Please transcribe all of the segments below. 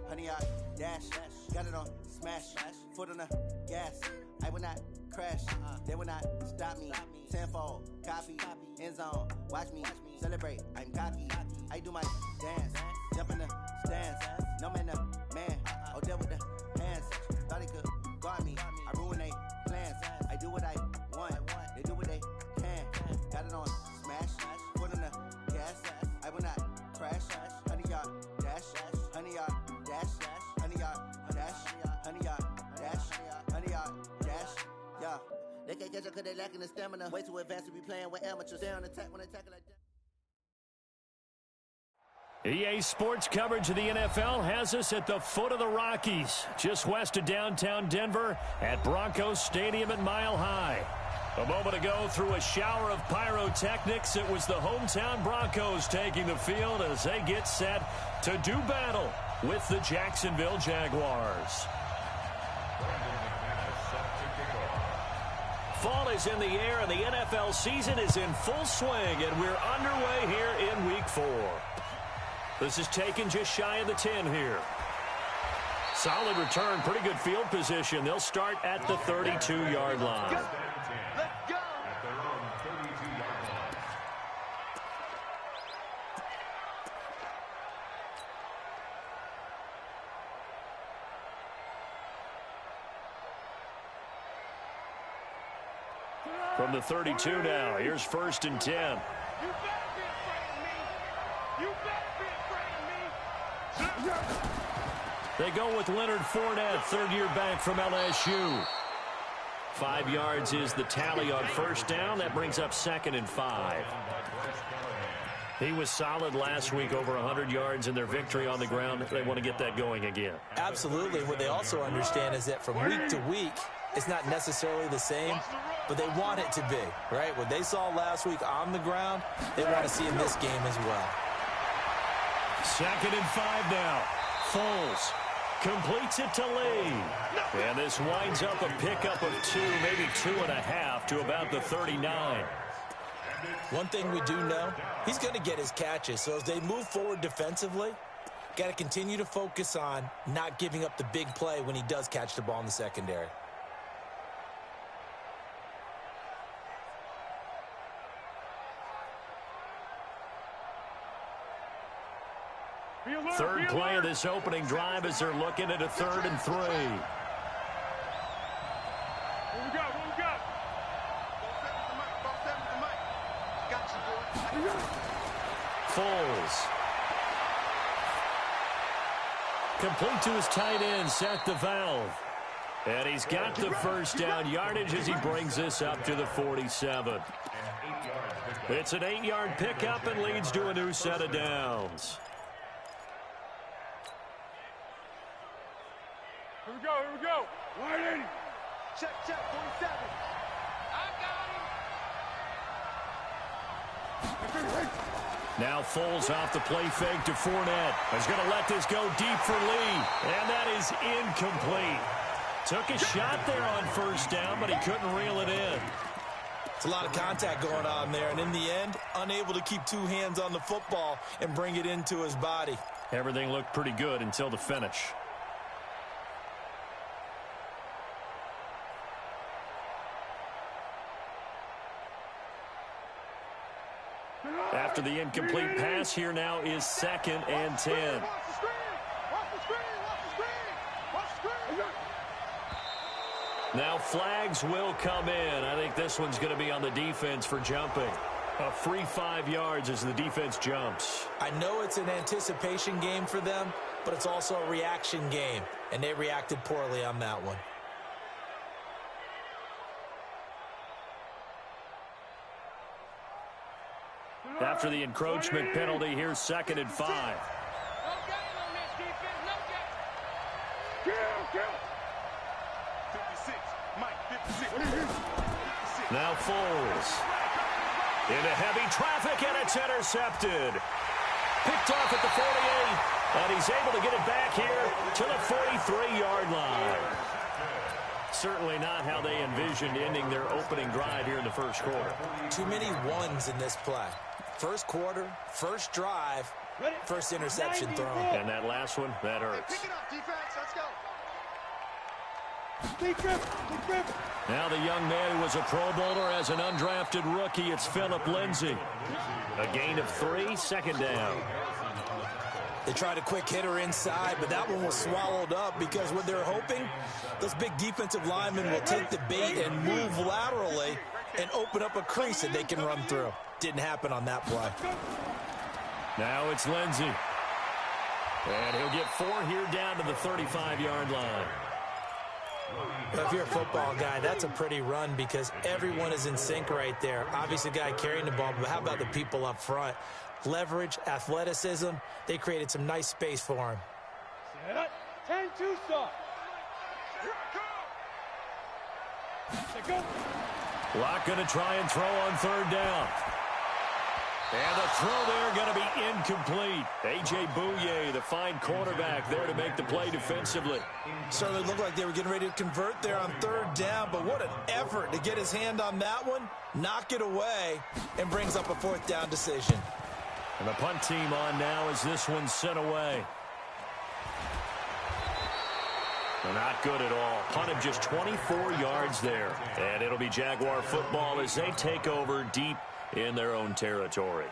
Honey, I dash, got it on smash, foot on the gas. I will not crash, they will not stop me. Tenfold, copy, end zone, watch me celebrate. I'm cocky, I do my dance, jump in the stands. No man, the man, oh deal with the hands. Thought he could guard me, I ruin they plans. I do what I want, they do what they can. Got it on smash, foot on the gas. I will not crash, honey, y'all dash, honey, y'all dash, honey, y'all dash, honey, y'all dash, honey, y'all dash, yeah. They can't catch up cause they lacking the stamina. Way too advanced to be playing with amateurs. Stay on attack when they tackle like that. EA Sports coverage of the NFL has us at the foot of the Rockies, just west of downtown Denver at Broncos Stadium at Mile High. A moment ago, through a shower of pyrotechnics, it was the hometown Broncos taking the field as they get set to do battle with the Jacksonville Jaguars. Fall is in the air and the NFL season is in full swing, and we're underway here in Week 4. This is taken just shy of the 10 here. Solid return, pretty good field position. They'll start at the 32-yard line. Let's go! At their own 32-yard line. From the 32 now, here's 1st and 10. You better be afraid of me. You better be afraid of me. They go with Leonard Fournette, third-year back from LSU. 5 yards is the tally on first down. That brings up 2nd and 5. He was solid last week, over 100 yards in their victory on the ground. They want to get that going again. Absolutely. What they also understand is that from week to week, it's not necessarily the same, but they want it to be, right? What they saw last week on the ground, they want to see in this game as well. 2nd and 5 now. Foles completes it to Lee. And this winds up a pickup of 2, maybe 2.5 to about the 39. One thing we do know, he's going to get his catches. So as they move forward defensively, got to continue to focus on not giving up the big play when he does catch the ball in the secondary. Third play of this opening drive as they're looking at a 3rd and 3. What we got? What we got? Foles. Complete to his tight end, Seth the Valve. And he's got the first down yardage as he brings this up to the 47. It's an 8-yard pickup and leads to a new set of downs. Here we go, here we go. 180. Check, 47. I got him. Now Foles off the play fake to Fournette. He's going to let this go deep for Lee. And that is incomplete. Took a shot there on first down, but he couldn't reel it in. It's a lot of contact going on there, and in the end, unable to keep 2 hands on the football and bring it into his body. Everything looked pretty good until the finish. After the incomplete pass, here now is 2nd and 10. Now flags will come in. I think this one's going to be on the defense for jumping. A free 5 yards as the defense jumps. I know it's an anticipation game for them, but it's also a reaction game, and they reacted poorly on that one. After the encroachment penalty, here's 2nd and 5. No game on this defense, no game. Kill. 56. Mike, 56. Now Foles. Into heavy traffic, and it's intercepted. Picked off at the 48, and he's able to get it back here to the 43-yard line. certainly not how they envisioned ending their opening drive here in the first quarter. Too many ones in this play. First quarter, first drive, first interception thrown. And that last one, that hurts. Pick it up, defense. Let's go. Big grip. Now the young man who was a Pro Bowler as an undrafted rookie, it's Phillip Lindsay. A gain of 3, second down. They tried a quick hitter inside, but that one was swallowed up because what they're hoping, those big defensive linemen will take the bait and move laterally and open up a crease that they can run through. Didn't happen on that play. Now it's Lindsay. And he'll get 4 here down to the 35-yard line. If you're a football guy, that's a pretty run because everyone is in sync right there. Obviously, the guy carrying the ball, but how about the people up front? Leverage, athleticism, they created some nice space for him. 10-2 stop. Go. Locke going to try and throw on third down. And the throw there going to be incomplete. A.J. Bouye, the fine cornerback there to make the play defensively. Certainly looked like they were getting ready to convert there on third down, but what an effort to get his hand on that one, knock it away, and brings up a fourth down decision. And the punt team on now as this one's sent away. They're not good at all. Punt of just 24 yards there. And it'll be Jaguar football as they take over deep in their own territory.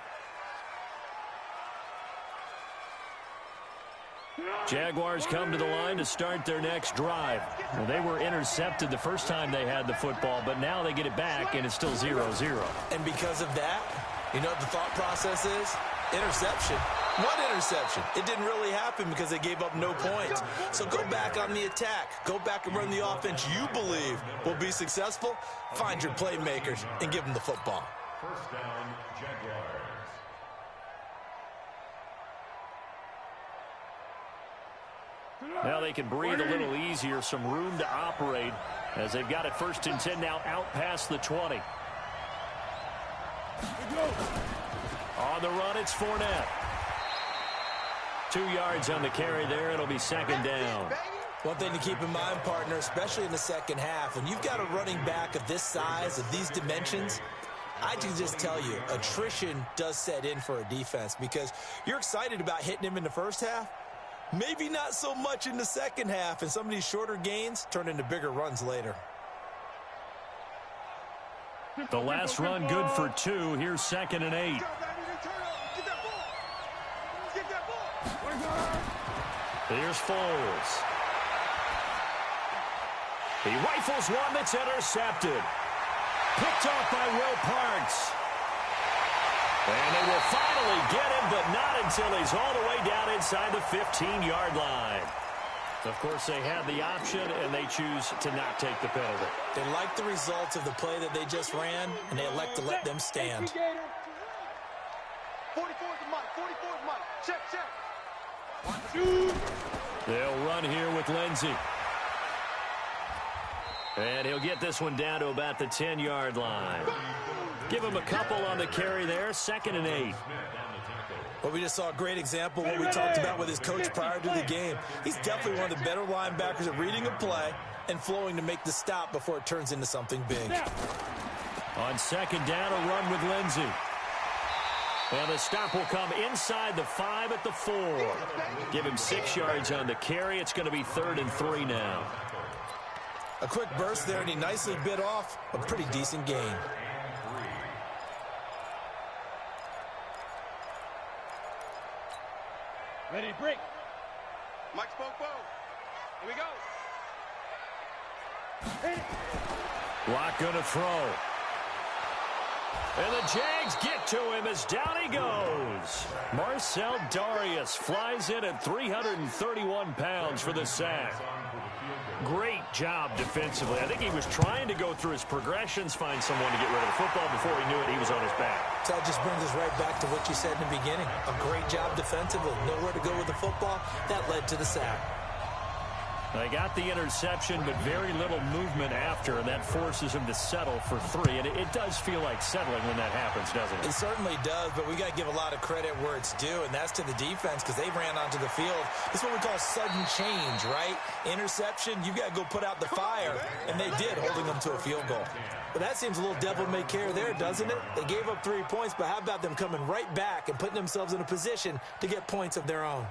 Jaguars come to the line to start their next drive. Well, they were intercepted the first time they had the football, but now they get it back, and it's still 0-0. And because of that, you know what the thought process is? Interception. What interception? It didn't really happen because they gave up no points. So go back on the attack. Go back and run the offense you believe will be successful. Find your playmakers and give them the football. First down, Jaguars. Now they can breathe a little easier, some room to operate as they've got it 1st and 10 now out past the 20. On the run, it's Fournette. 2 yards on the carry there. It'll be second down. One thing to keep in mind, partner, especially in the second half, when you've got a running back of this size, of these dimensions, I can just tell you, attrition does set in for a defense because you're excited about hitting him in the first half. Maybe not so much in the second half, and some of these shorter gains turn into bigger runs later. The last run good for 2. Here's 2nd and 8. Here's Foles. He rifles one that's intercepted. Picked off by Will Parks. And they will finally get him, but not until he's all the way down inside the 15-yard line. Of course, they had the option, and they choose to not take the penalty. They like the results of the play that they just ran, and they elect to let them stand. 44 is the money. 44 is money. Check. 1, 2. They'll run here with Lindsay. And he'll get this one down to about the 10-yard line. Give him a couple on the carry there. 2nd and 8. Well, we just saw a great example of what we talked about with his coach prior to the game. He's definitely one of the better linebackers at reading a play and flowing to make the stop before it turns into something big. On 2nd down, a run with Lindsay. And the stop will come inside the 5 at the 4. Give him 6 yards on the carry. It's going to be 3rd and 3 now. A quick burst there, and he nicely bit off a pretty decent gain. Ready, break. Mike spoke bow. Here we go. Locke going to throw. And the Jags get to him as down he goes. Marcel Darius flies in at 331 pounds for the sack. Great job defensively. I think he was trying to go through his progressions, find someone to get rid of the football. Before he knew it, he was on his back. So that just brings us right back to what you said in the beginning. A great job defensively. Nowhere to go with the football. That led to the sack. They got the interception, but very little movement after, and that forces him to settle for 3. And it does feel like settling when that happens, doesn't it? It certainly does, but we got to give a lot of credit where it's due, and that's to the defense because they ran onto the field. This is what we call sudden change, right? Interception, you got to go put out the fire, and they did, holding them to a field goal. But that seems a little devil-may-care there, doesn't it? They gave up 3 points, but how about them coming right back and putting themselves in a position to get points of their own?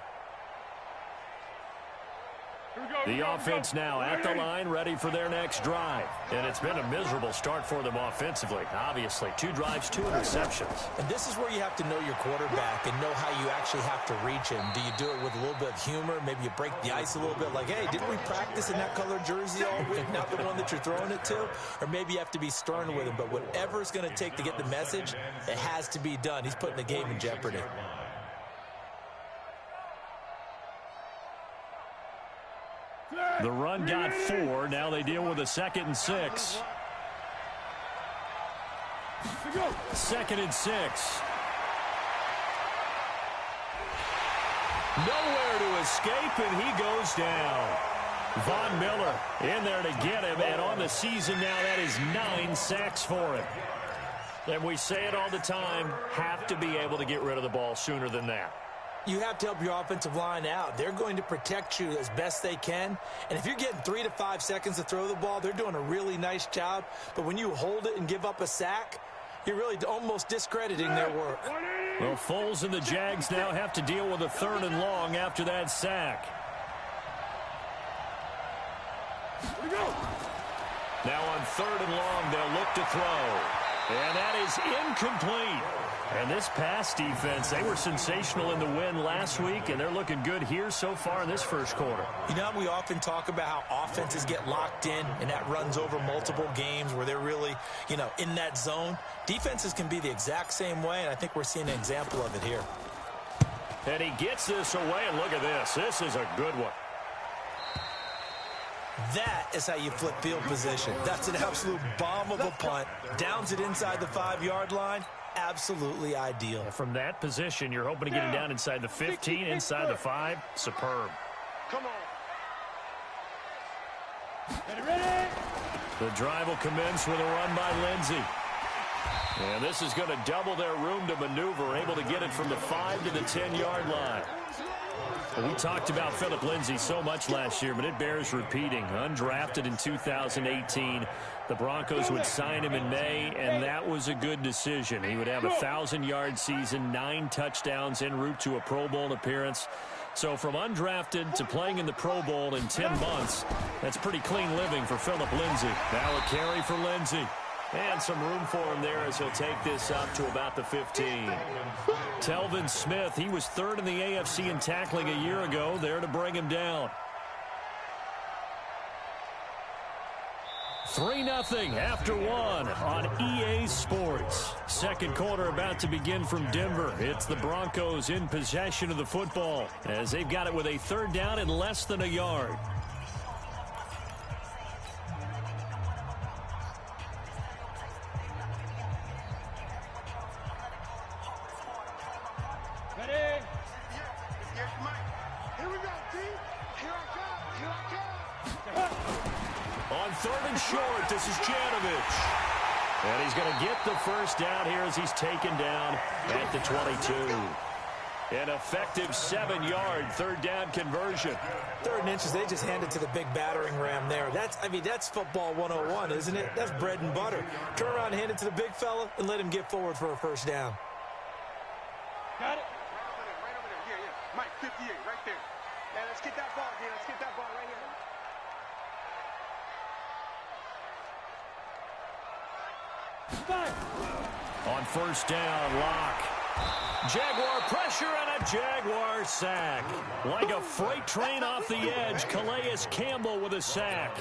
The offense now at the line, ready for their next drive. And it's been a miserable start for them offensively. Obviously, 2 drives, 2 interceptions. And this is where you have to know your quarterback and know how you actually have to reach him. Do you do it with a little bit of humor? Maybe you break the ice a little bit like, hey, didn't we practice in that colored jersey all week, not the one that you're throwing it to? Or maybe you have to be stern with him. But whatever it's going to take to get the message, it has to be done. He's putting the game in jeopardy. The run got 4. Now they deal with a 2nd and 6. 2nd and 6. Nowhere to escape, and he goes down. Von Miller in there to get him, and on the season now, that is 9 sacks for him. And we say it all the time, have to be able to get rid of the ball sooner than that. You have to help your offensive line out. They're going to protect you as best they can. And if you're getting 3 to 5 seconds to throw the ball, they're doing a really nice job. But when you hold it and give up a sack, you're really almost discrediting their work. Well, Foles and the Jags now have to deal with a 3rd and long after that sack. Now on 3rd and long, they'll look to throw. And that is incomplete. And this pass defense, they were sensational in the win last week, and they're looking good here so far in this first quarter. You know, we often talk about how offenses get locked in, and that runs over multiple games where they're really, in that zone. Defenses can be the exact same way, and I think we're seeing an example of it here. And he gets this away, and look at this. This is a good one. That is how you flip field position. That's an absolute bomb of a punt. Downs it inside the 5-yard line. Absolutely ideal. From that position, you're hoping to get him down inside the 15, inside the 5. Superb. Come on. Ready? The drive will commence with a run by Lindsey. And this is going to double their room to maneuver, able to get it from the 5 to the 10-yard line. Well, we talked about Phillip Lindsay so much last year, but it bears repeating. Undrafted in 2018. The Broncos would sign him in May, and that was a good decision. He would have a 1,000-yard season, 9 touchdowns en route to a Pro Bowl appearance. So from undrafted to playing in the Pro Bowl in 10 months, that's pretty clean living for Phillip Lindsay. Now a carry for Lindsay. And some room for him there as he'll take this up to about the 15. Telvin Smith, he was 3rd in the AFC in tackling a year ago, there to bring him down. 3-0 after 1 on EA Sports. Second quarter about to begin from Denver. It's the Broncos in possession of the football as they've got it with a 3rd down and less than a yard. Short, this is Janovich. And he's going to get the first down here as he's taken down at the 22. An effective 7-yard 3rd down conversion. 3rd and inches, they just handed to the big battering ram there. That's football 101, isn't it? That's bread and butter. Turn around and hand it to the big fella and let him get forward for a first down. Got it? Right over there. Yeah. Mike, 58, right there. Yeah, let's get that ball again. Let's get that ball right here. On 1st down, Locke. Jaguar pressure and a Jaguar sack. Like a freight train off the edge, Calais Campbell with a sack.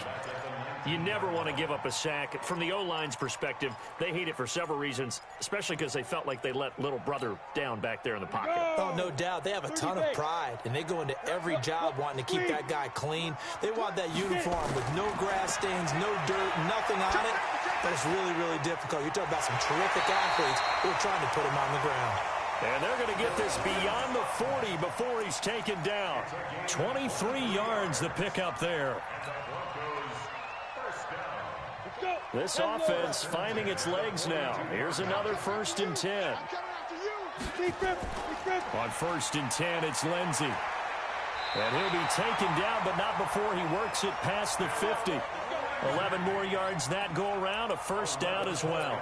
You never want to give up a sack. From the O-line's perspective, they hate it for several reasons, especially because they felt like they let little brother down back there in the pocket. Oh, no doubt. They have a ton of pride, and they go into every job wanting to keep that guy clean. They want that uniform with no grass stains, no dirt, nothing on it. But it's really, really difficult. You're talking about some terrific athletes who are trying to put him on the ground. And they're going to get this beyond the 40 before he's taken down. 23 yards the pickup there. This offense finding its legs now. Here's another 1st and 10. On 1st and 10, it's Lindsey. And he'll be taken down, but not before he works it past the 50. 11 more yards that go around, a 1st down as well.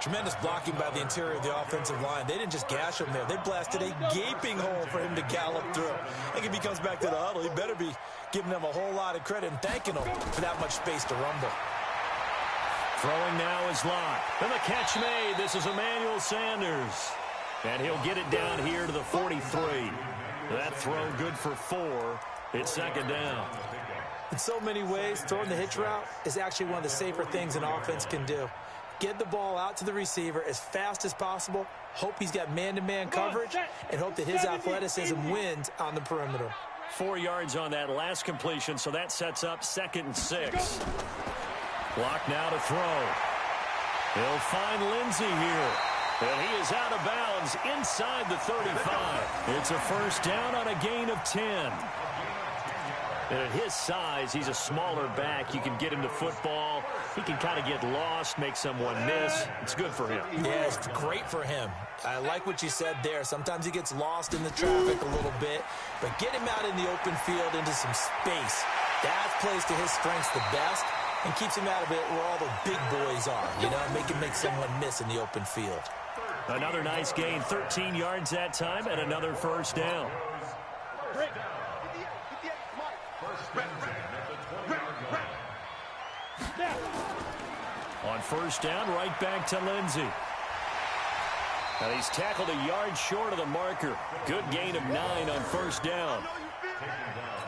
Tremendous blocking by the interior of the offensive line. They didn't just gash him there. They blasted a gaping hole for him to gallop through. I think if he comes back to the huddle, he better be giving them a whole lot of credit and thanking them for that much space to rumble. Throwing now is Lott. And the catch made. This is Emmanuel Sanders. And he'll get it down here to the 43. That throw good for 4. It's 2nd down. In so many ways, throwing the hitch route is actually one of the safer things an offense can do. Get the ball out to the receiver as fast as possible, hope he's got man-to-man coverage, and hope that his athleticism wins on the perimeter. 4 yards on that last completion, so that sets up 2nd and 6. Clock now to throw. He'll find Lindsey here. And he is out of bounds inside the 35. It's a 1st down on a gain of 10. And at his size, he's a smaller back. You can get him to football. He can kind of get lost, make someone miss. It's good for him. Yeah, it's great for him. I like what you said there. Sometimes he gets lost in the traffic a little bit. But get him out in the open field into some space. That plays to his strengths the best and keeps him out of it where all the big boys are. You know, make him make someone miss in the open field. Another nice gain, 13 yards that time, and another 1st down. On 1st down, right back to Lindsey. And he's tackled a yard short of the marker. Good gain of 9 on 1st down.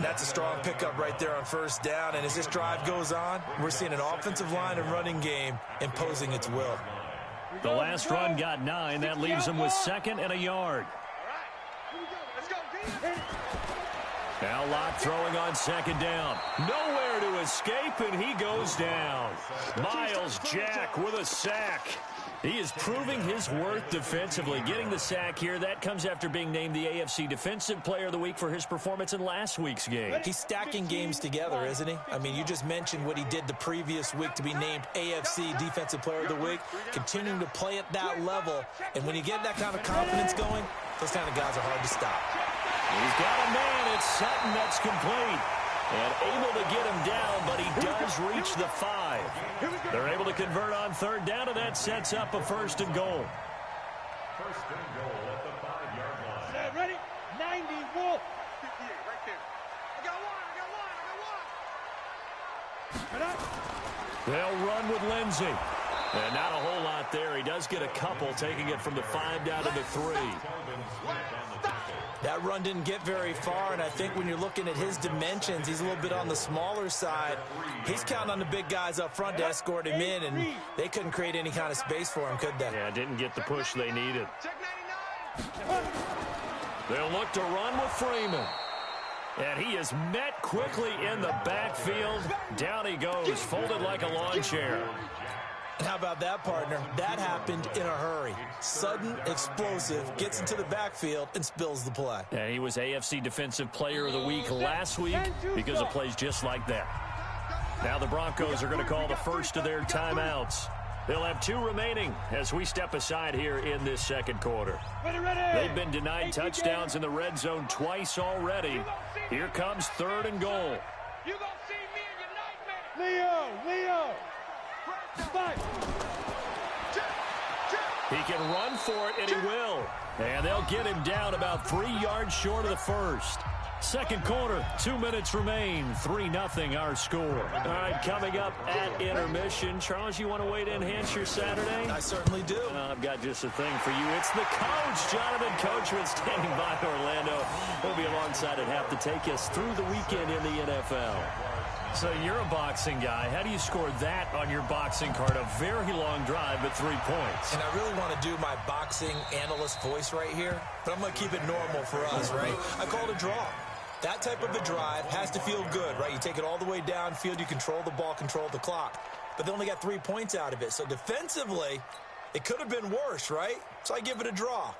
That's a strong pickup right there on 1st down. And as this drive goes on, we're seeing an offensive line and running game imposing its will. The last run got 9. That leaves him with 2nd and a yard. Now Lott throwing on 2nd down. Nowhere to escape, and he goes down. Miles Jack with a sack. He is proving his worth defensively. Getting the sack here, that comes after being named the AFC Defensive Player of the Week for his performance in last week's game. He's stacking games together, isn't he? I mean, you just mentioned what he did the previous week to be named AFC Defensive Player of the Week, continuing to play at that level. And when you get that kind of confidence going, those kind of guys are hard to stop. He's got a man. It's Sutton that's complete. And able to get him down, but he does reach the 5. They're able to convert on 3rd down, and that sets up a 1st and goal. 1st and goal at the 5-yard line. Ready? 90, Wolf. 58, right there. I got one. They'll run with Lindsey. And not a whole lot there. He does get a couple, taking it from the 5 down to the 3. That run didn't get very far, and I think when you're looking at his dimensions, he's a little bit on the smaller side. He's counting on the big guys up front to escort him in, and they couldn't create any kind of space for him, could they? Yeah, didn't get the push they needed. They'll look to run with Freeman. And he is met quickly in the backfield. Down he goes, folded like a lawn chair. And how about that, partner? That happened in a hurry. Sudden, explosive, gets into the backfield and spills the play. And he was AFC Defensive Player of the Week last week because of plays just like that. Now the Broncos are going to call the first of their timeouts. They'll have 2 remaining as we step aside here in this 2nd quarter. They've been denied touchdowns in the red zone twice already. Here comes 3rd and goal. You gonna see me in your nightmare. Leo. He can run for it, and he will. And they'll get him down about 3 yards short of the 1st. 2nd quarter, 2 minutes remain. 3-0 our score. All right, coming up at intermission. Charles, you want to wait to enhance your Saturday? I certainly do. I've got just a thing for you. It's the coach, Jonathan Coachman, standing by Orlando. He'll be alongside at half to take us through the weekend in the NFL. So you're a boxing guy. How do you score that on your boxing card? A very long drive, but 3 points. And I really want to do my boxing analyst voice right here, but I'm going to keep it normal for us, right? I call it a draw. That type of a drive has to feel good, right? You take it all the way downfield, you control the ball, control the clock. But they only got 3 points out of it. So defensively, it could have been worse, right? So I give it a draw.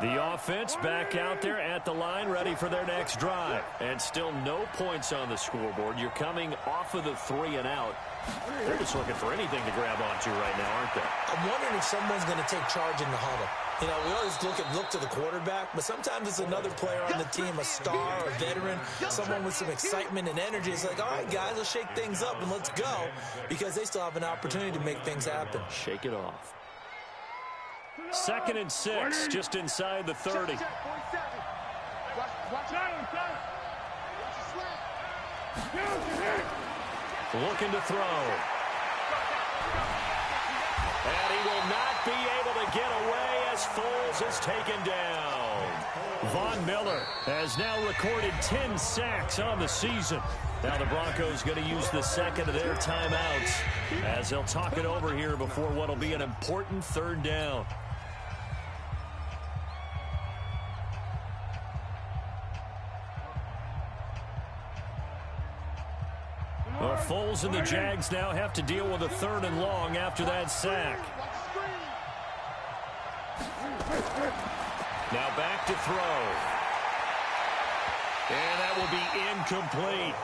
The offense back out there at the line, ready for their next drive. And still no points on the scoreboard. You're coming off of the 3 and out. They're just looking for anything to grab onto right now, aren't they? I'm wondering if someone's going to take charge in the huddle. You know, we always look to the quarterback, but sometimes it's another player on the team, a star, a veteran, someone with some excitement and energy. It's like, all right, guys, let's shake things up and let's go, because they still have an opportunity to make things happen. Shake it off. 2nd and 6, just inside the 30. Looking to throw. And he will not be able to get away as Foles is taken down. Von Miller has now recorded 10 sacks on the season. Now the Broncos going to use the second of their timeouts as they'll talk it over here before what will be an important 3rd down. Well, Foles and the Jags now have to deal with a 3rd and long after that sack. Now back to throw. And that will be incomplete.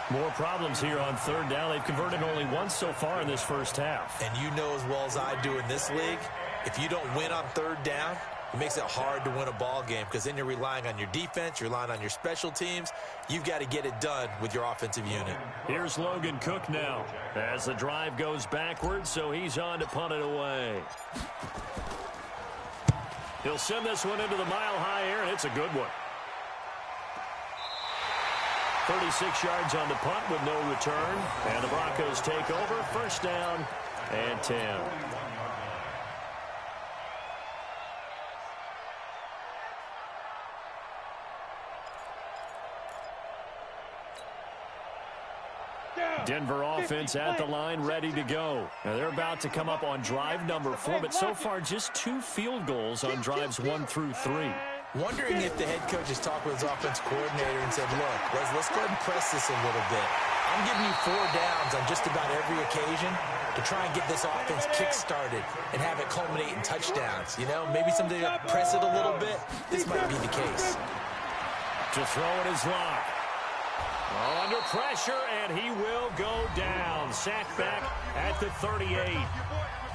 More problems here on 3rd down. They've converted only once so far in this first half. And you know as well as I do in this league, if you don't win on 3rd down, it makes it hard to win a ball game, because then you're relying on your defense, you're relying on your special teams. You've got to get it done with your offensive unit. Here's Logan Cook now as the drive goes backwards, so he's on to punt it away. He'll send this one into the mile-high air, and it's a good one. 36 yards on the punt with no return, and the Broncos take over. 1st down and 10. Denver offense at the line, ready to go. Now they're about to come up on drive number 4, but so far just 2 field goals on drives 1 through 3. Wondering if the head coach has talked with his offense coordinator and said, look, let's go ahead and press this a little bit. I'm giving you 4 downs on just about every occasion to try and get this offense kick-started and have it culminate in touchdowns. You know, maybe someday press it a little bit. This might be the case. To throw it is Locke. Under pressure, and he will go down. Sacked back at the 38.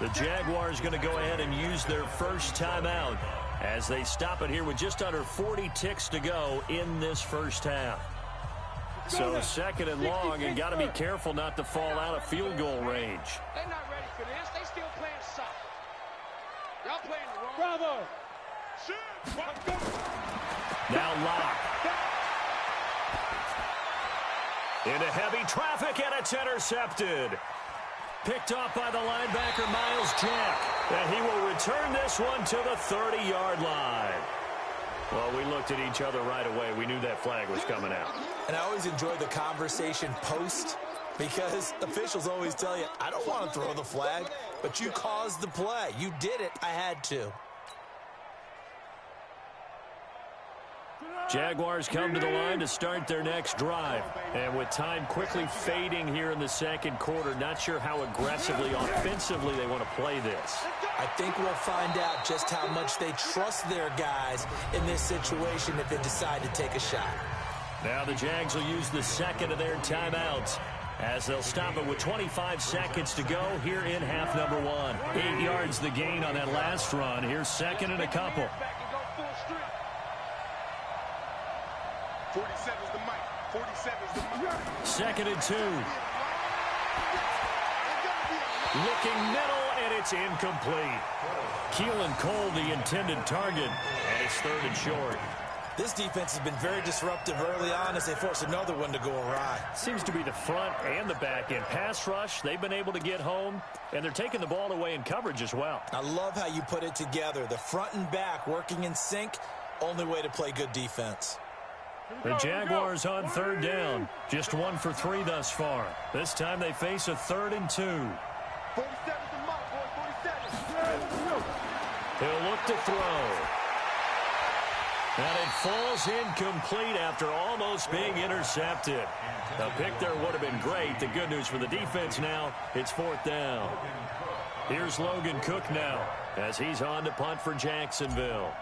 The Jaguars going to go ahead and use their first timeout as they stop it here with just under 40 ticks to go in this first half. So 2nd and long, and got to be careful not to fall out of field goal range. They're not ready for this. They still playing soft. Y'all playing the wrong. Bravo. Now Locke. Into heavy traffic, and it's intercepted. Picked off by the linebacker, Miles Jack. And he will return this one to the 30-yard line. Well, we looked at each other right away. We knew that flag was coming out. And I always enjoy the conversation post, because officials always tell you, I don't want to throw the flag, but you caused the play. You did it. I had to. Jaguars come to the line to start their next drive. And with time quickly fading here in the 2nd quarter, not sure how aggressively, offensively they want to play this. I think we'll find out just how much they trust their guys in this situation if they decide to take a shot. Now the Jags will use the 2nd of their timeouts as they'll stop it with 25 seconds to go here in half number 1. 8 yards the gain on that last run. Here's 2nd and a couple. 47's the mic. 47's the mic. 2nd and 2. Looking middle, and it's incomplete. Keelan Cole, the intended target, and it's 3rd and short. This defense has been very disruptive early on as they force another one to go awry. Seems to be the front and the back end. Pass rush, they've been able to get home, and they're taking the ball away in coverage as well. I love how you put it together. The front and back working in sync, only way to play good defense. The Jaguars on 3rd down. Just 1 for 3 thus far. This time they face a 3rd and 2. 47's the mic, boy. 47. He'll look to throw. And it falls incomplete after almost being intercepted. The pick there would have been great. The good news for the defense now, it's 4th down. Here's Logan Cook now as he's on to punt for Jacksonville.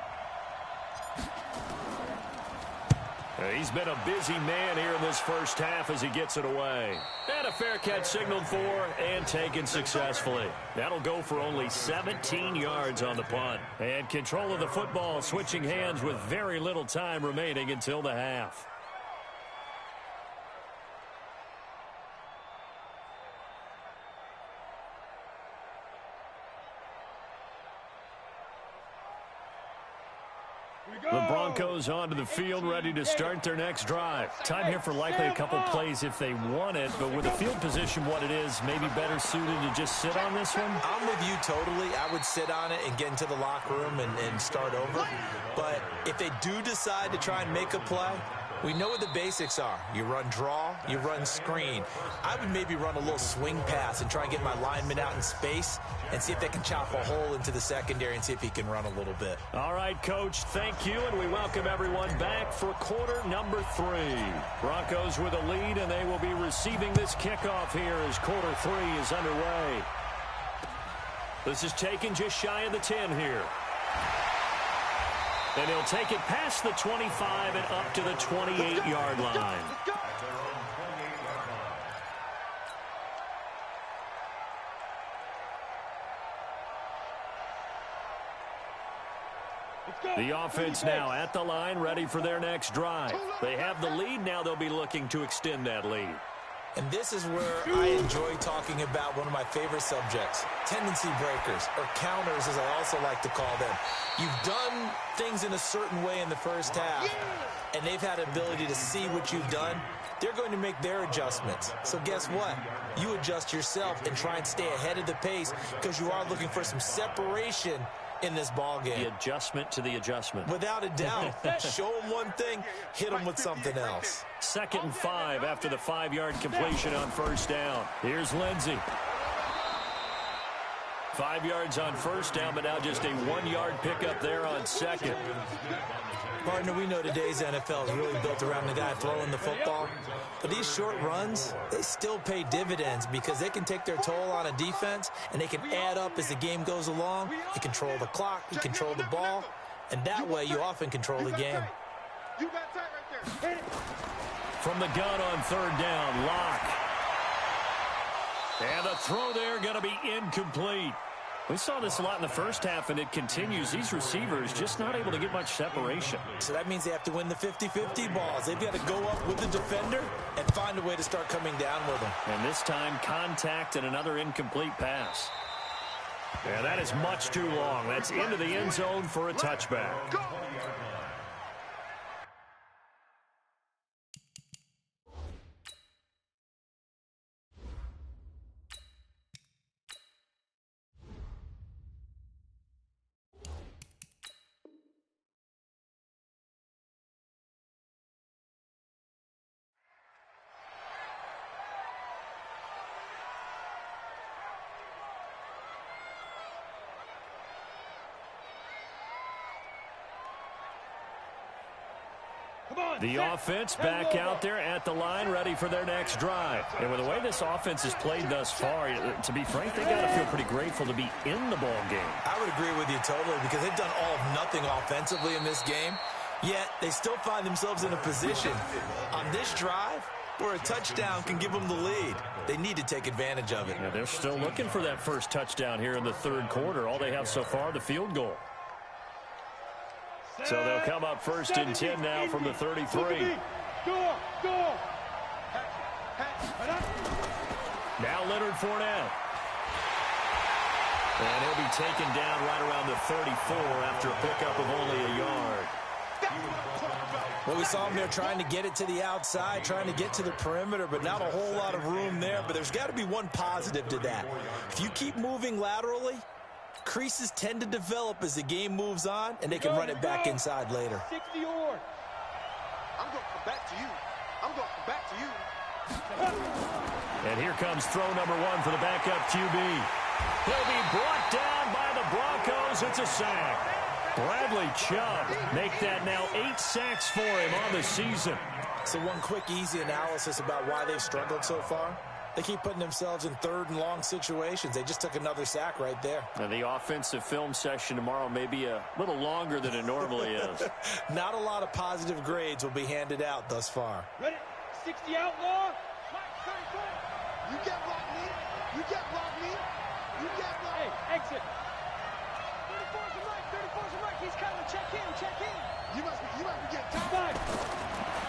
He's been a busy man here in this first half as he gets it away. And a fair catch signaled for and taken successfully. That'll go for only 17 yards on the punt. And control of the football switching hands with very little time remaining until the half. The Broncos onto the field, ready to start their next drive. Time here for likely a couple plays if they want it, but with the field position what it is, maybe better suited to just sit on this one? I'm with you totally. I would sit on it and get into the locker room and start over. But if they do decide to try and make a play, we know what the basics are. You run draw, you run screen. I would maybe run a little swing pass and try and get my lineman out in space and see if they can chop a hole into the secondary and see if he can run a little bit. All right, Coach, thank you, and we welcome everyone back for quarter number 3. Broncos with a lead, and they will be receiving this kickoff here as quarter 3 is underway. This is taken just shy of the 10 here. And he'll take it past the 25 and up to the 28-yard line. The offense now at the line, ready for their next drive. They have the lead. Now they'll be looking to extend that lead. And this is where I enjoy talking about one of my favorite subjects, tendency breakers, or counters as I also like to call them. You've done things in a certain way in the first half, and they've had the ability to see what you've done. They're going to make their adjustments. So guess what? You adjust yourself and try and stay ahead of the pace because you are looking for some separation in this ball game. The adjustment to the adjustment. Without a doubt. Show them one thing, hit them with something else. 2nd and 5 after the 5-yard completion on first down. Here's Lindsey. 5 yards on first down, but now just a 1-yard pickup there on second. Partner, we know today's NFL is really built around the guy throwing the football. But these short runs, they still pay dividends because they can take their toll on a defense, and they can add up as the game goes along. You control the clock, you control the ball, and that way you often control the game. You got tight right there. Hit it. From the gun on 3rd down, Locke. And the throw there going to be incomplete. We saw this a lot in the first half, and it continues. These receivers just not able to get much separation. So that means they have to win the 50-50 balls. They've got to go up with the defender and find a way to start coming down with them. And this time, contact and another incomplete pass. Yeah, that is much too long. That's into the end zone for a touchback. The offense back out there at the line, ready for their next drive. And with the way this offense has played thus far, to be frank, they got to feel pretty grateful to be in the ball game. I would agree with you totally because they've done all of nothing offensively in this game, yet they still find themselves in a position on this drive where a touchdown can give them the lead. They need to take advantage of it. Yeah, they're still looking for that first touchdown here in the 3rd quarter. All they have so far, the field goal. So they'll come up 1st and 10 now from the 33. Now Leonard Fournette. And he'll be taken down right around the 34 after a pickup of only a yard. Well, we saw him there trying to get it to the outside, trying to get to the perimeter, but not a whole lot of room there. But there's got to be one positive to that. If you keep moving laterally, creases tend to develop as the game moves on, and they can run it back inside later. 60 yard. I'm going to come back to you. I'm going to come back to you. And here comes throw number 1 for the backup QB. He'll be brought down by the Broncos. It's a sack. Bradley Chubb make that now 8 sacks for him on the season. So one quick, easy analysis about why they've struggled so far. They keep putting themselves in third and long situations. They just took another sack right there. And the offensive film session tomorrow may be a little longer than it normally is. Not a lot of positive grades will be handed out thus far. Ready? 60 outlaw. You can't block me. You can't block me. You can't block me. Hey, exit. 34's the right. 34's the right. He's coming. Check in. Check in. You must be getting top 5.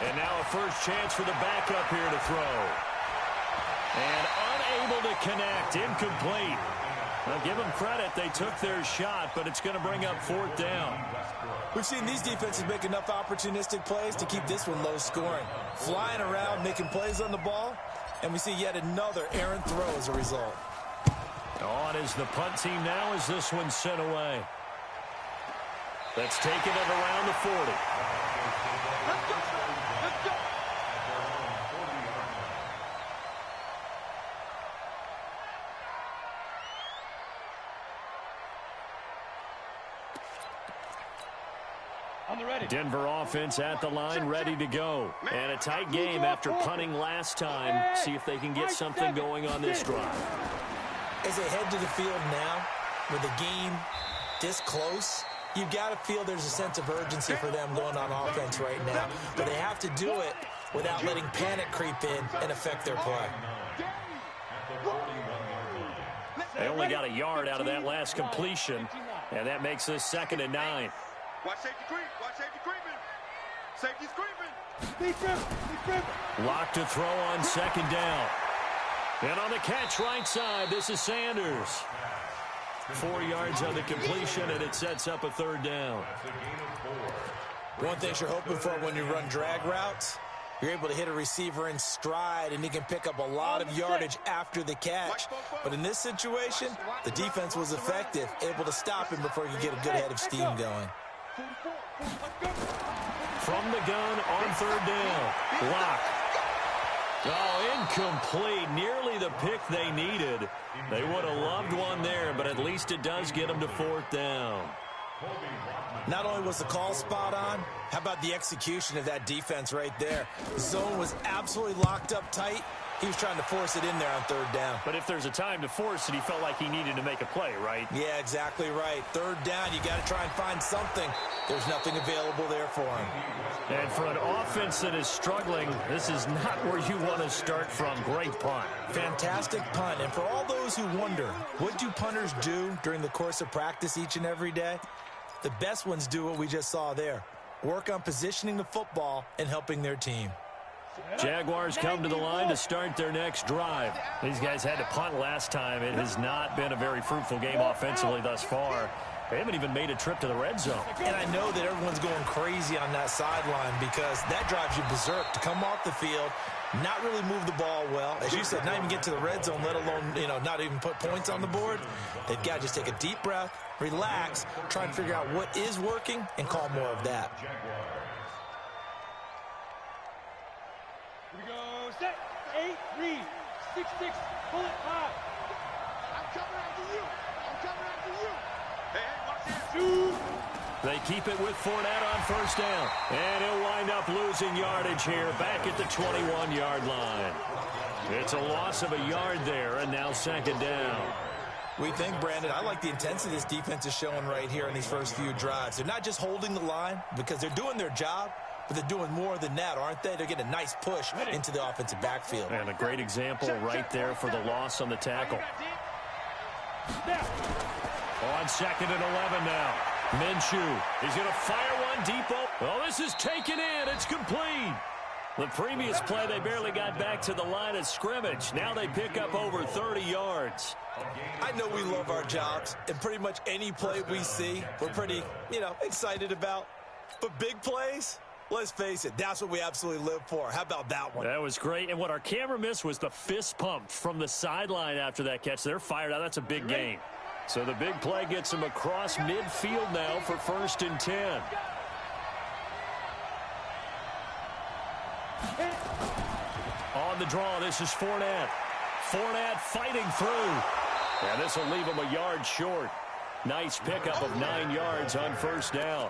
And now a first chance for the backup here to throw. And unable to connect. Incomplete. Now give them credit. They took their shot, but it's going to bring up 4th down. We've seen these defenses make enough opportunistic plays to keep this one low scoring. Flying around, making plays on the ball, and we see yet another errant throw as a result. On is the punt team now as this one's sent away. That's taken at around the 40. Let's go. Let's go. On the ready. Denver offense at the line, ready to go. And a tight game after punting last time. See if they can get something going on this drive. As they head to the field now, with the game this close, you've got to feel there's a sense of urgency for them going on offense right now. But they have to do it without letting panic creep in and affect their play. They only got a yard out of that last completion, and that makes this 2nd and 9. Watch safety creep. Watch safety creeping. Safety's creeping. Lock to throw on 2nd down. And on the catch right side, this is Sanders. 4 yards on the completion, and it sets up a 3rd down. One thing you're hoping for when you run drag routes, you're able to hit a receiver in stride, and he can pick up a lot of yardage after the catch. But in this situation, the defense was effective, able to stop him before he could get a good head of steam going. From the gun on 3rd down. Lock. Oh, incomplete. Nearly the pick they needed. They would have loved one there, but at least it does get them to 4th down. Not only was the call spot on, how about the execution of that defense right there? The zone was absolutely locked up tight. He was trying to force it in there on 3rd down. But if there's a time to force it, he felt like he needed to make a play, right? Yeah, exactly right. 3rd down, you got to try and find something. There's nothing available there for him. And for an offense that is struggling, this is not where you want to start from. Great punt. Fantastic punt. And for all those who wonder, what do punters do during the course of practice each and every day? The best ones do what we just saw there. Work on positioning the football and helping their team. Jaguars come to the line to start their next drive. These guys had to punt last time. It has not been a very fruitful game offensively thus far. They haven't even made a trip to the red zone. And I know that everyone's going crazy on that sideline because that drives you berserk to come off the field, not really move the ball well. As you said, not even get to the red zone, let alone, not even put points on the board. They've got to just take a deep breath, relax, try and figure out what is working, and call more of that. Here we go. Set. 8, read. 6, pull it 5. I'm coming after you. Hey, watch this. They keep it with Fournette on 1st down. And he'll wind up losing yardage here back at the 21-yard line. It's a loss of a yard there, and now 2nd down. We think, Brandon, I like the intensity this defense is showing right here in these first few drives. They're not just holding the line because they're doing their job, but they're doing more than that, aren't they? They're getting a nice push into the offensive backfield. And a great example right there for the loss on the tackle. On 2nd and 11 now. Minshew. He's going to fire one deep. Oh, this is taken in. It's complete. The previous play, they barely got back to the line of scrimmage. Now they pick up over 30 yards. I know we love our jobs, and pretty much any play we see, we're pretty, excited about. But big plays, let's face it, that's what we absolutely live for. How about that one? That was great. And what our camera missed was the fist pump from the sideline after that catch. They're fired out. That's a big gain. So the big play gets them across midfield now for 1st and 10. On the draw, this is Fournette. Fournette fighting through. And this will leave him a yard short. Nice pickup of 9 yards on 1st down.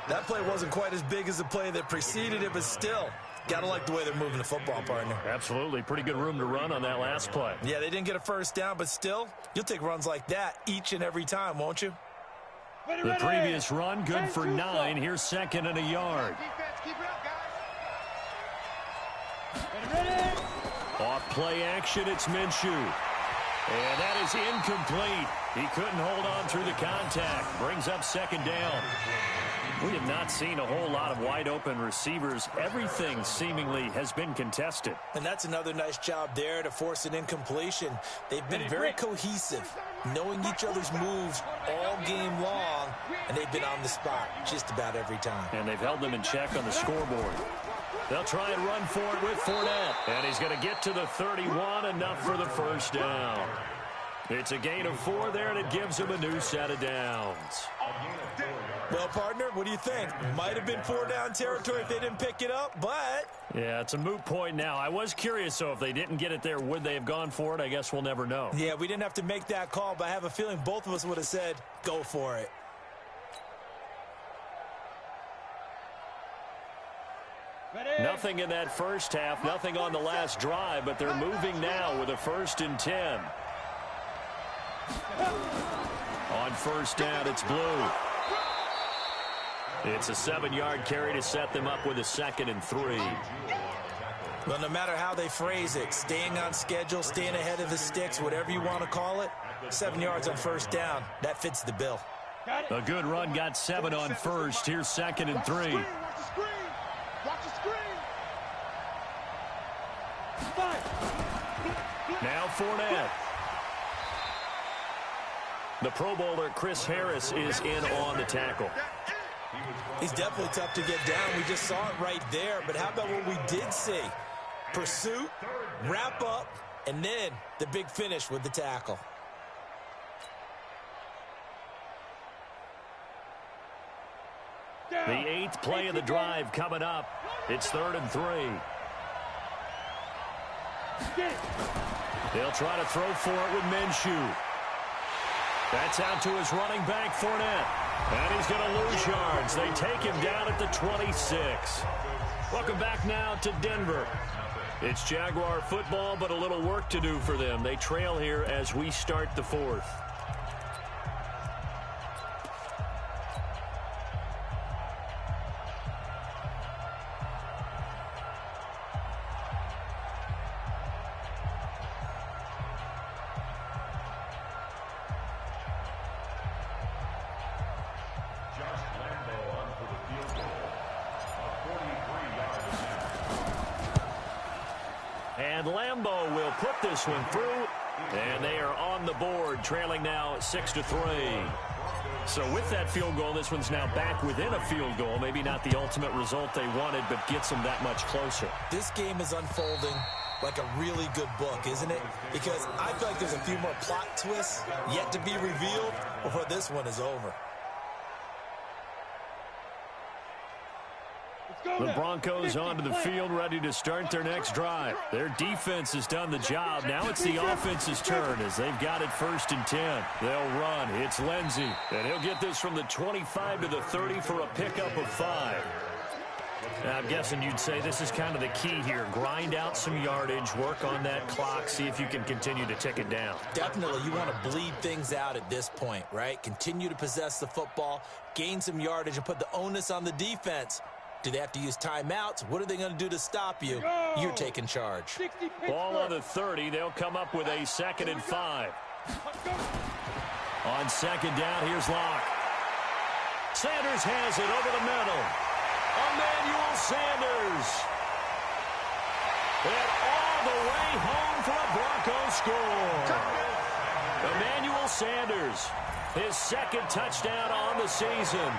That play wasn't quite as big as the play that preceded it, but still, Gotta like the way they're moving the football, partner. Absolutely. Pretty good room to run on that last play. Yeah, they didn't get a first down, but still, you'll take runs like that each and every time, won't you? The previous run, good for 9. Here's 2nd and a yard. Off play action, it's Minshew. And that is incomplete. He couldn't hold on through the contact. Brings up 2nd down. We have not seen a whole lot of wide-open receivers. Everything seemingly has been contested. And that's another nice job there to force an incompletion. They've been very cohesive, knowing each other's moves all game long, and they've been on the spot just about every time. And they've held them in check on the scoreboard. They'll try and run for it with Fournette. And he's going to get to the 31, enough for the first down. It's a gain of 4 there, and it gives him a new set of downs. Well, partner, what do you think? Might have been 4-down territory if they didn't pick it up, but... Yeah, it's a moot point now. I was curious, though, if they didn't get it there, would they have gone for it? I guess we'll never know. Yeah, we didn't have to make that call, but I have a feeling both of us would have said, go for it. Nothing in that first half, nothing on the last drive, but they're moving now with a 1st and 10. On first down, it's Blue. It's a 7-yard carry to set them up with a 2nd and 3. Well, no matter how they phrase it, staying on schedule, staying ahead of the sticks, whatever you want to call it, 7 yards on first down, that fits the bill. A good run got 7 on first. Here's 2nd and 3. Now Fournette. The Pro Bowler Chris Harris is in on the tackle. He's definitely tough to get down. We just saw it right there. But how about what we did see? Pursuit, wrap up, and then the big finish with the tackle. The 8th play of the drive coming up. It's 3rd and 3. They'll try to throw for it with Minshew. That's out to his running back, Fournette. And he's going to lose yards. They take him down at the 26. Welcome back now to Denver. It's Jaguar football, but a little work to do for them. They trail here as we start the 4th. And Lambeau will put this one through, and they are on the board, trailing now 6-3. So with that field goal, this one's now back within a field goal. Maybe not the ultimate result they wanted, but gets them that much closer. This game is unfolding like a really good book, isn't it? Because I feel like there's a few more plot twists yet to be revealed before this one is over. The Broncos onto the field, ready to start their next drive. Their defense has done the job. Now it's the offense's turn as they've got it 1st and 10. They'll run. It's Lindsey, and he'll get this from the 25 to the 30 for a pickup of 5. Now, I'm guessing you'd say this is kind of the key here. Grind out some yardage, work on that clock, see if you can continue to tick it down. Definitely, you want to bleed things out at this point, right? Continue to possess the football, gain some yardage, and put the onus on the defense. Do they have to use timeouts? What are they going to do to stop you? You're taking charge. Ball on the 30. They'll come up with a 2nd and 5. On 2nd down, here's Locke. Sanders has it over the middle. Emmanuel Sanders. And all the way home for a Broncos score. Emmanuel Sanders, his 2nd touchdown on the season.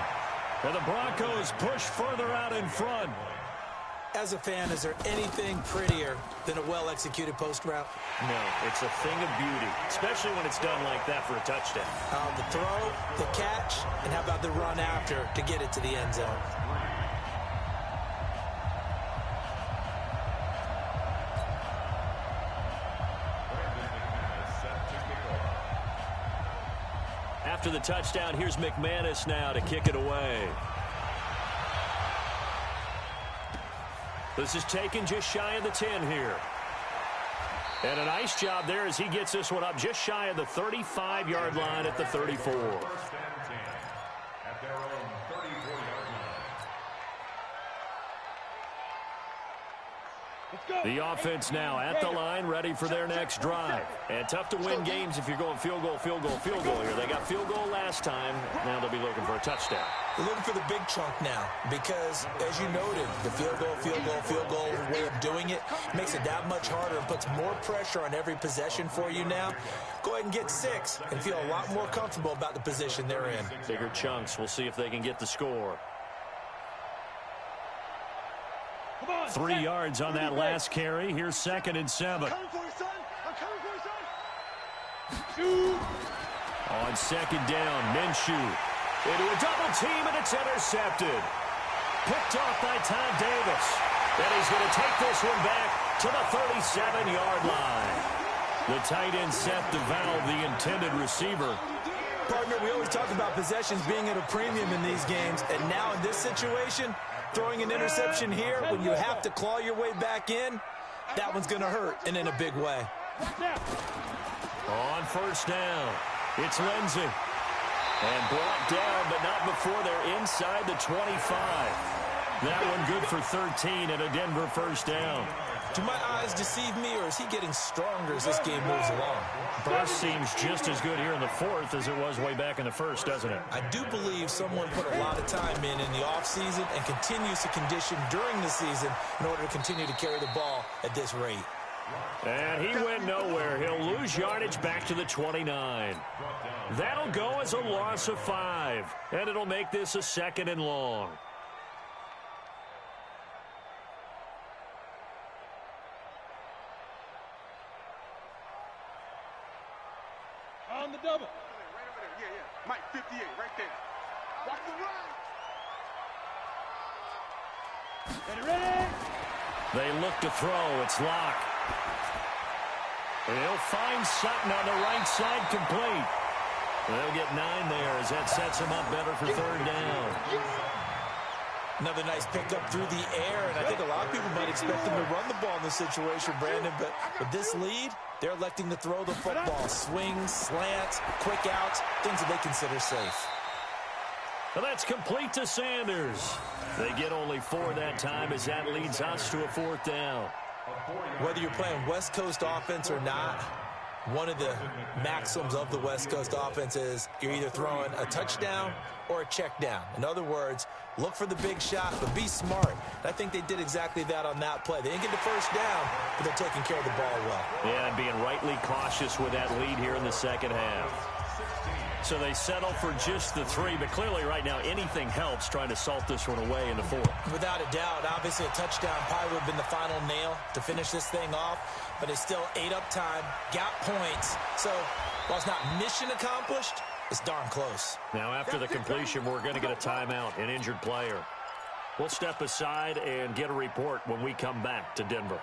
And the Broncos push further out in front. As a fan, is there anything prettier than a well-executed post route? No, it's a thing of beauty, especially when it's done like that for a touchdown. The throw, the catch, and how about the run after to get it to the end zone? After the touchdown, here's McManus now to kick it away. This is taken just shy of the 10 here. And a nice job there as he gets this one up just shy of the 35-yard line at the 34. The offense now at the line, ready for their next drive. And tough to win games if you're going field goal here. They got field goal last time. Now they'll be looking for a touchdown. They're looking for the big chunk now because, as you noted, the field goal way of doing it makes it that much harder and puts more pressure on every possession for you now. Go ahead and get 6 and feel a lot more comfortable about the position they're in. Bigger chunks. We'll see if they can get the score. 3 yards on that last carry. Here's 2nd and 7. I'm coming for you, son. I'm coming for you, son. Shoot. On 2nd down, Minshew into a double team, and it's intercepted. Picked off by Todd Davis. And he's going to take this one back to the 37-yard line. The tight end set to valve the intended receiver. Partner, we always talk about possessions being at a premium in these games, and now in this situation, throwing an interception here when you have to claw your way back in, that one's going to hurt, and in a big way. On 1st down, it's Lindsey. And brought down, but not before they're inside the 25. That one good for 13 and a Denver 1st down. Do my eyes deceive me, or is he getting stronger as this game moves along? Burst seems just as good here in the 4th as it was way back in the 1st, doesn't it? I do believe someone put a lot of time in the offseason and continues to condition during the season in order to continue to carry the ball at this rate. And he went nowhere. He'll lose yardage back to the 29. That'll go as a loss of 5. And it'll make this a 2nd and long. On the double. Right over there. Yeah. Mike, 58, right there. Watch the run. Ready. They look to throw. It's Locke. And he'll find Sutton on the right side, complete. They'll get 9 there as that sets him up better for 3rd down. Another nice pickup through the air, and I think a lot of people might expect them to run the ball in this situation, Brandon, but with this lead, they're electing to throw the football. Swings, slants, quick outs, things that they consider safe. Well, that's complete to Sanders. They get only 4 that time as that leads us to a 4th down. Whether you're playing West Coast offense or not, one of the maxims of the West Coast offense is you're either throwing a touchdown or a check down. In other words, look for the big shot, but be smart. And I think they did exactly that on that play. They didn't get the 1st down, but they're taking care of the ball well. Yeah, and being rightly cautious with that lead here in the 2nd half. So they settle for just the 3, but clearly right now anything helps trying to salt this one away in the 4th. Without a doubt, obviously a touchdown probably would have been the final nail to finish this thing off, but it's still 8 up time, got points. So while it's not mission accomplished, it's darn close. Now after the completion, we're going to get a timeout, an injured player. We'll step aside and get a report when we come back to Denver.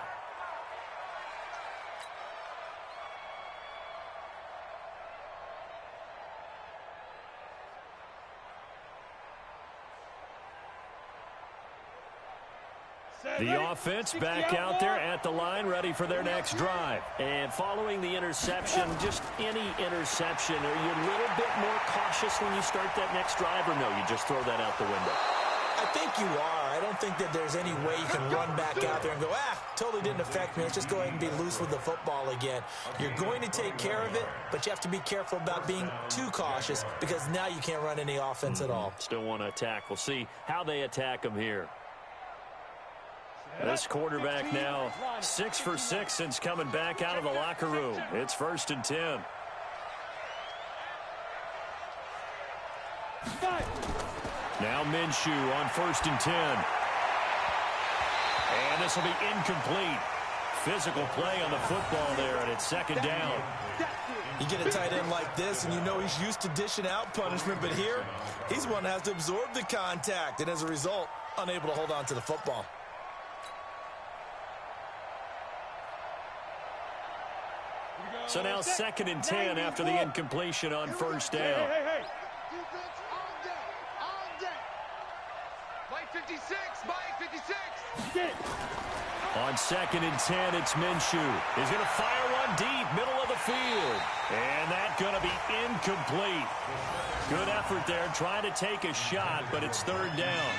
The offense back out there at the line, ready for their next drive. And following the interception, just any interception, are you a little bit more cautious when you start that next drive, or no, you just throw that out the window? I think you are. I don't think that there's any way you can run back out there and go, totally didn't affect me. Let's just go ahead and be loose with the football again. You're going to take care of it, but you have to be careful about being too cautious because now you can't run any offense at all. Still want to attack. We'll see how they attack them here. This quarterback now 6 for 6 since coming back out of the locker room. It's 1st and 10. Now Minshew on 1st and 10. And this will be incomplete. Physical play on the football there, and it's 2nd down. You get a tight end like this, and you know he's used to dishing out punishment, but here, he's one that has to absorb the contact, and as a result, unable to hold on to the football. So now 2nd and 10 after the incompletion on 1st down. Hey. Defense on deck. Mike 56. My 56. On 2nd and 10, it's Minshew. He's going to fire one deep, middle of the field. And that's going to be incomplete. Good effort there, trying to take a shot, but it's 3rd down.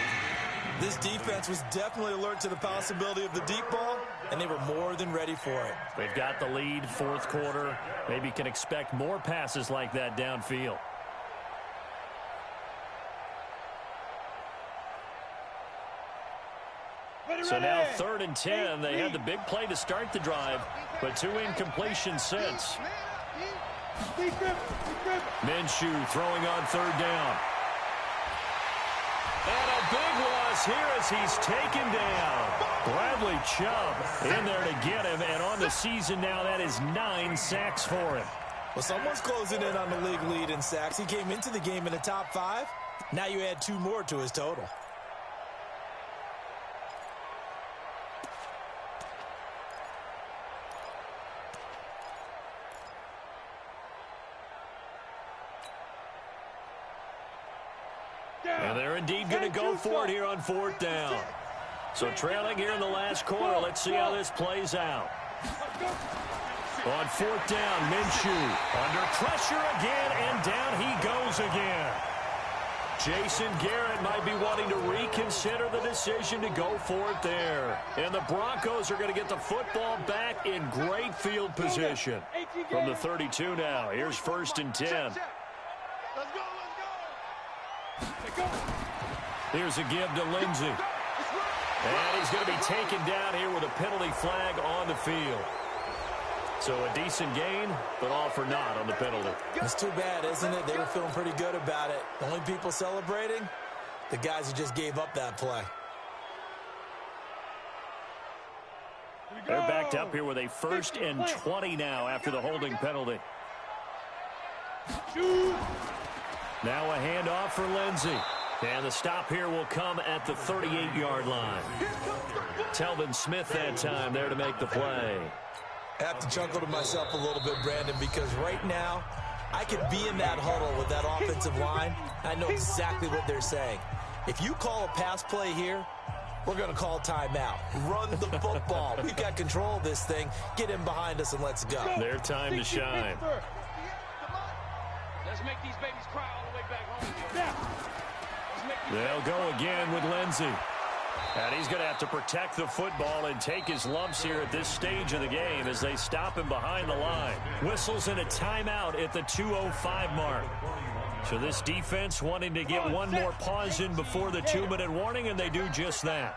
This defense was definitely alert to the possibility of the deep ball, and they were more than ready for it. They've got the lead, 4th quarter. Maybe can expect more passes like that downfield. So now 3rd and 10. They had the big play to start the drive, but 2 incompletions since. Minshew throwing on 3rd down. And a big loss here as he's taken down. Bradley Chubb in there to get him, and on the season now, that is 9 sacks for him. Well, someone's closing in on the league lead in sacks. He came into the game in the top 5. Now you add 2 more to his total. And they're indeed going to go for it here on 4th down. So trailing here in the last quarter. Let's see how this plays out. On 4th down, Minshew under pressure again, and down he goes again. Jason Garrett might be wanting to reconsider the decision to go for it there. And the Broncos are going to get the football back in great field position. From the 32 now, here's 1st and 10. Here's a give to Lindsey. And he's going to be taken down here with a penalty flag on the field. So a decent gain, but all for naught on the penalty. It's too bad, isn't it? They were feeling pretty good about it. The only people celebrating, the guys who just gave up that play. They're backed up here with a 1st and 20 now after the holding penalty. Now a handoff for Lindsey. And the stop here will come at the 38-yard line. Telvin Smith that time there to make the play. I have to chuckle to myself a little bit, Brandon, because right now I could be in that huddle with that offensive line. I know exactly what they're saying. If you call a pass play here, we're going to call timeout. Run the football. We've got control of this thing. Get in behind us and let's go. Their time to shine. Let's make these babies cry all the way back home. They'll go again with Lindsey. And he's going to have to protect the football and take his lumps here at this stage of the game as they stop him behind the line. Whistles in a timeout at the 2:05 mark. So this defense wanting to get one more pause in before the 2-minute warning, and they do just that.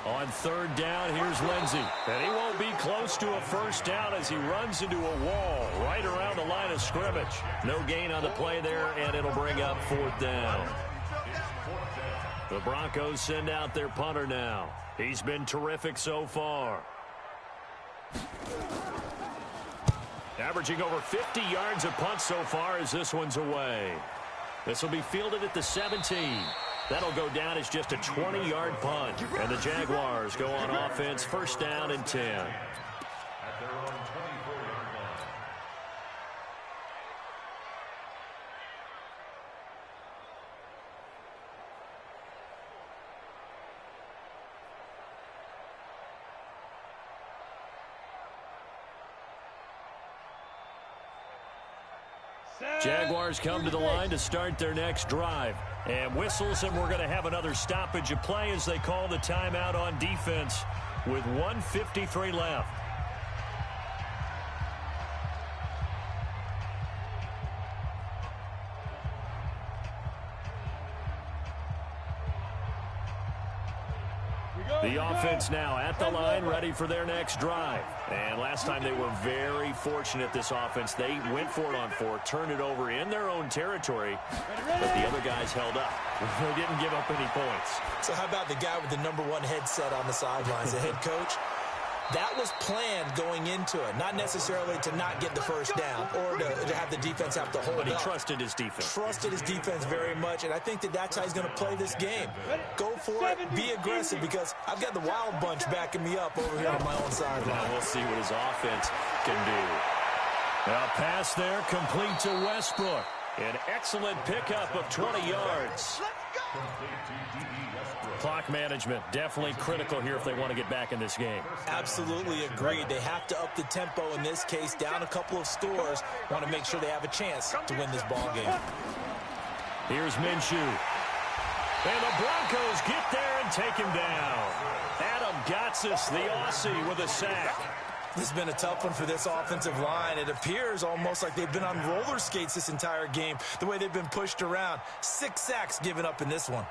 On 3rd down, here's Lindsey. And he won't be close to a 1st down as he runs into a wall right around the line of scrimmage. No gain on the play there, and it'll bring up 4th down. The Broncos send out their punter now. He's been terrific so far. Averaging over 50 yards a punt so far as this one's away. This will be fielded at the 17. That'll go down as just a 20-yard punt. And the Jaguars go on offense, 1st down and 10. At their own 24-yard line. Jaguars come to the line to start their next drive. And whistles, and we're going to have another stoppage of play as they call the timeout on defense with 1:53 left. The offense now at the line, ready for their next drive. And last time they were very fortunate, this offense. They went for it on 4, turned it over in their own territory, but the other guys held up. They didn't give up any points. So how about the guy with the #1 headset on the sidelines, the head coach? That was planned going into it, not necessarily to not get the 1st down or to have the defense have to hold up. But he trusted his defense. Trusted his defense very much, and I think that's how he's going to play this game. Go for it, be aggressive, because I've got the wild bunch backing me up over here on my own sideline. Now we'll see what his offense can do. Now pass there, complete to Westbrook. An excellent pickup of 20 yards. Clock management definitely critical here if they want to get back in this game. Absolutely agreed. They have to up the tempo in this case, down a couple of scores. Want to make sure they have a chance to win this ball game. Here's Minshew. And the Broncos get there and take him down. Adam Gotsis, the Aussie, with a sack. This has been a tough one for this offensive line. It appears almost like they've been on roller skates this entire game, the way they've been pushed around. 6 sacks given up in this one.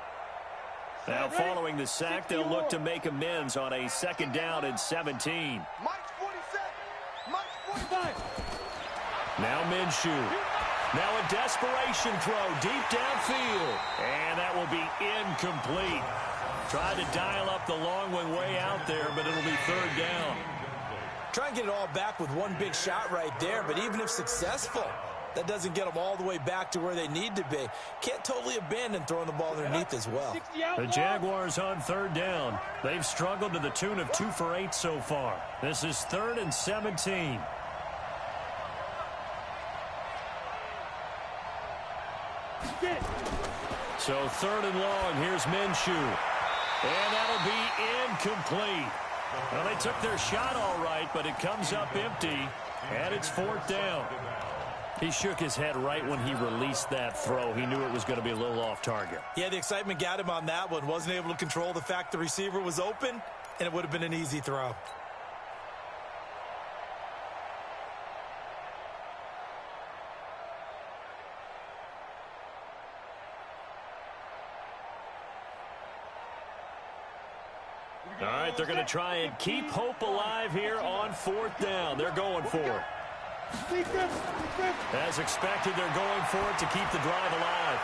Now following the sack, they'll look to make amends on a 2nd down and 17. Mike's 47. Mike's 45. Now Minshew. Now a desperation throw deep downfield. And that will be incomplete. Tried to dial up the long one way out there, but it'll be 3rd down. Try and get it all back with one big shot right there, but even if successful, that doesn't get them all the way back to where they need to be. Can't totally abandon throwing the ball underneath as well. The Jaguars on 3rd down. They've struggled to the tune of 2 for 8 so far. This is 3rd and 17. So 3rd and long. Here's Minshew. And that'll be incomplete. Well, they took their shot all right, but it comes up empty, and it's 4th down. He shook his head right when he released that throw. He knew it was going to be a little off target. Yeah, the excitement got him on that one. Wasn't able to control the fact the receiver was open, and it would have been an easy throw. All right, they're going to try and keep hope alive here on 4th down. They're going for it. As expected, they're going for it to keep the drive alive.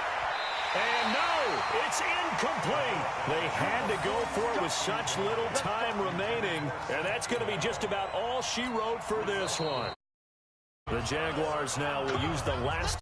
And no, it's incomplete. They had to go for it with such little time remaining, and that's going to be just about all she wrote for this one. The Jaguars now will use the last